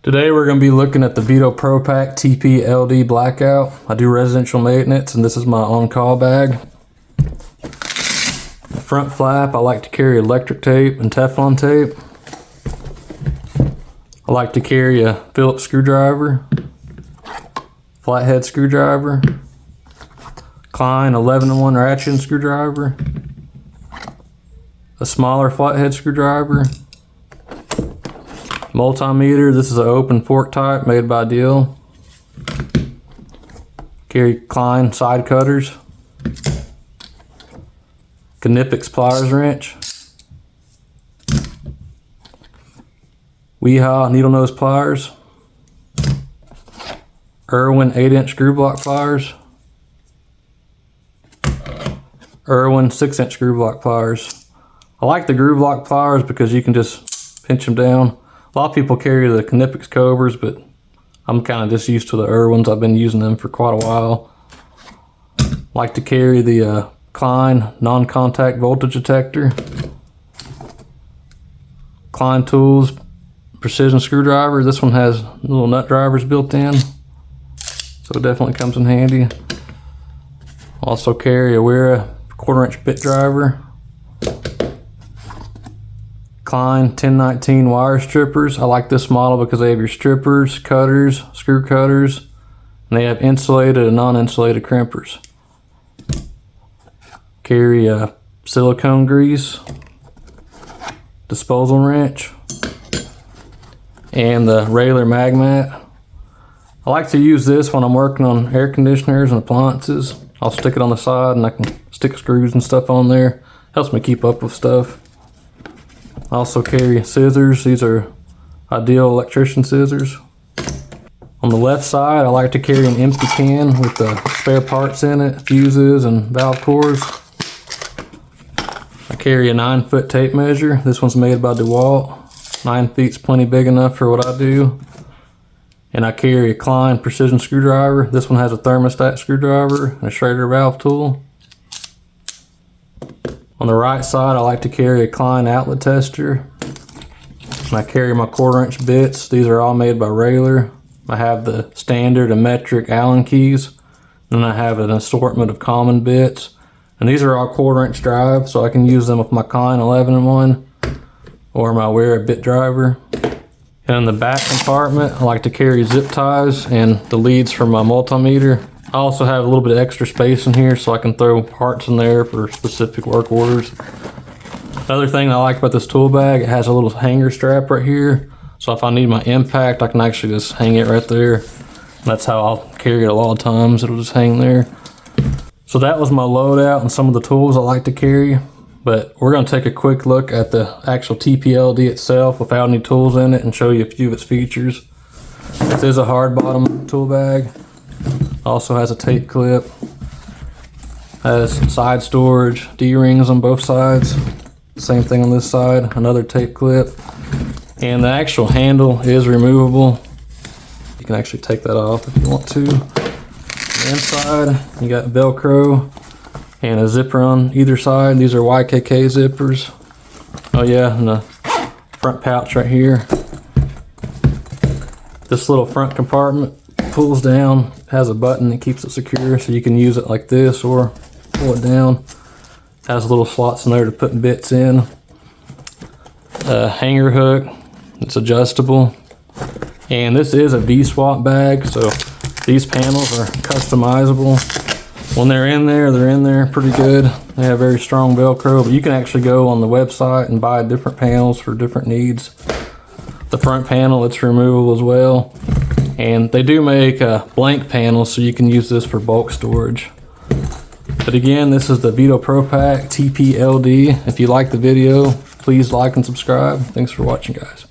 Today we're going to be looking at the Veto Pro Pack TP-LD Blackout. I do residential maintenance and this is my on-call bag. The front flap, I like to carry electric tape and Teflon tape. I like to carry a Phillips screwdriver, flathead screwdriver, Klein 11-in-1 ratchet screwdriver, a smaller flathead screwdriver, multimeter. This is an open fork type made by Deal. Carry Klein side cutters, Knipex pliers wrench, Weehaw needle nose pliers, Irwin 8-inch screw block pliers, Irwin 6-inch screw block pliers. I like the groove lock pliers because you can just pinch them down. A lot of people carry the Knipex Cobras, but I'm kind of just used to the Irwins. I've been using them for quite a while. Like to carry the Klein non-contact voltage detector, Klein Tools precision screwdriver. This one has little nut drivers built in, so it definitely comes in handy. Also carry a Wera 1/4-inch bit driver, Klein 1019 wire strippers. I like this model because they have your strippers, cutters, screw cutters, and they have insulated and non-insulated crimpers. Carry a silicone grease, disposal wrench, and the Railer mag mat. I like to use this when I'm working on air conditioners and appliances. I'll stick it on the side and I can stick screws and stuff on there. Helps me keep up with stuff. I also carry scissors. These are Ideal electrician scissors. On the left side, I like to carry an empty can with the spare parts in it, fuses and valve cores. I carry a 9-foot tape measure. This one's made by DeWalt. 9 feet's plenty big enough for what I do. And I carry a Klein precision screwdriver. This one has a thermostat screwdriver and a Schrader valve tool. On the right side, I like to carry a Klein outlet tester. And I carry my 1/4-inch bits. These are all made by Railer. I have the standard and metric Allen keys. Then I have an assortment of common bits. And these are all 1/4-inch drives, so I can use them with my Klein 11-in-1 or my Wera bit driver. And in the back compartment, I like to carry zip ties and the leads for my multimeter. I also have a little bit of extra space in here so I can throw parts in there for specific work orders. The other thing I like about this tool bag, it has a little hanger strap right here. So if I need my impact, I can actually just hang it right there. And that's how I'll carry it a lot of times. It'll just hang there. So that was my loadout and some of the tools I like to carry. But we're going to take a quick look at the actual TP-LD itself without any tools in it and show you a few of its features. This is a hard bottom tool bag. Also has a tape clip. Has side storage, D-rings on both sides. Same thing on this side, another tape clip. And the actual handle is removable. You can actually take that off if you want to. On the inside, you got Velcro and a zipper on either side. These are YKK zippers. Oh yeah, and the front pouch right here. This little front compartment pulls down, has a button that keeps it secure, so you can use it like this or pull it down. Has little slots in there to put bits in. A hanger hook, it's adjustable. And this is a V-swap bag, so these panels are customizable. When they're in there pretty good. They have very strong Velcro, but you can actually go on the website and buy different panels for different needs. The front panel, it's removable as well. And they do make blank panels, so you can use this for bulk storage. But again, this is the Veto Pro Pack TP-LD. If you like the video, please like and subscribe. Thanks for watching, guys.